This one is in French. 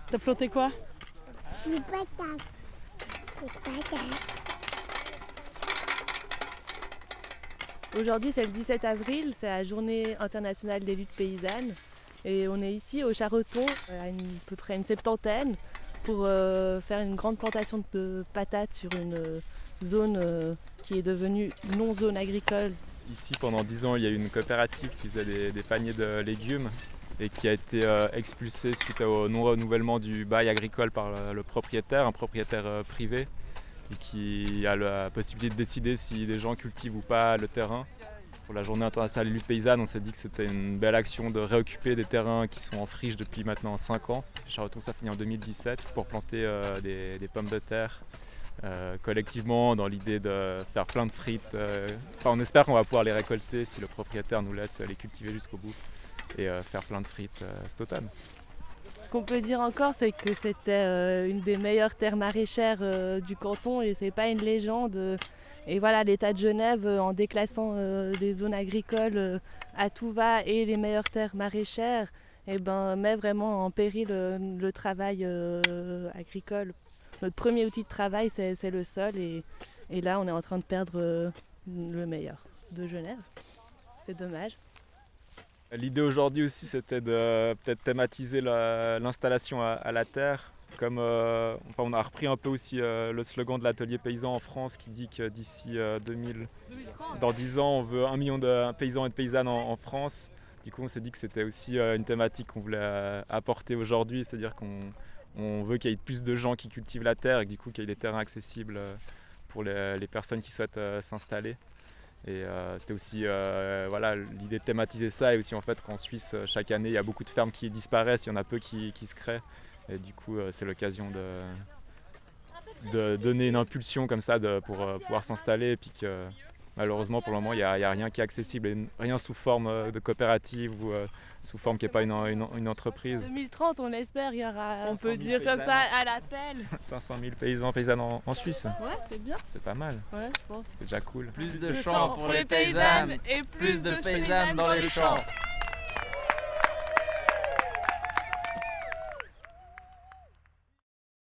T'as planté quoi? Des patates. Des patates. Aujourd'hui, c'est le 17 avril, c'est la journée internationale des luttes paysannes. Et on est ici au Charreton, à peu près une septantaine, pour faire une grande plantation de patates sur une zone qui est devenue non-zone agricole. Ici, pendant 10 ans, il y a eu une coopérative qui faisait des paniers de légumes et qui a été expulsée suite au non-renouvellement du bail agricole par le propriétaire, un propriétaire privé, et qui a la possibilité de décider si les gens cultivent ou pas le terrain. Pour la journée internationale des luttes paysannes, on s'est dit que c'était une belle action de réoccuper des terrains qui sont en friche depuis maintenant 5 ans. Charreton, ça finit en 2017 pour planter des pommes de terre collectivement dans l'idée de faire plein de frites. On espère qu'on va pouvoir les récolter si le propriétaire nous laisse les cultiver jusqu'au bout et faire plein de frites cet automne. Ce qu'on peut dire encore, c'est que c'était une des meilleures terres maraîchères du canton et c'est pas une légende. Et voilà, l'État de Genève, en déclassant des zones agricoles à tout va et les meilleures terres maraîchères, met vraiment en péril le travail agricole. Notre premier outil de travail, c'est le sol et là, on est en train de perdre le meilleur de Genève. C'est dommage. L'idée aujourd'hui aussi, c'était de peut-être thématiser l'installation à la terre. Comme, on a repris un peu aussi le slogan de l'atelier paysan en France qui dit que d'ici 2030, dans 10 ans, on veut 1 million de paysans et de paysannes en France. Du coup, on s'est dit que c'était aussi une thématique qu'on voulait apporter aujourd'hui, c'est-à-dire qu'on veut qu'il y ait plus de gens qui cultivent la terre et que, du coup qu'il y ait des terrains accessibles pour les personnes qui souhaitent s'installer. Et c'était aussi l'idée de thématiser ça et aussi en fait qu'en Suisse chaque année il y a beaucoup de fermes qui disparaissent, il y en a peu qui se créent et du coup c'est l'occasion de donner une impulsion comme ça pour pouvoir s'installer et puis que malheureusement pour le moment il n'y a rien qui est accessible, et rien sous forme de coopérative ou sous forme qui n'est pas une entreprise. 2030 on espère, il y aura, on peut dire comme ça, à l'appel. 500 000 paysans, paysannes en Suisse. Ouais, c'est bien. C'est pas mal. Ouais, je pense. C'est déjà cool. Plus de champs pour les paysannes et plus de paysannes dans les champs.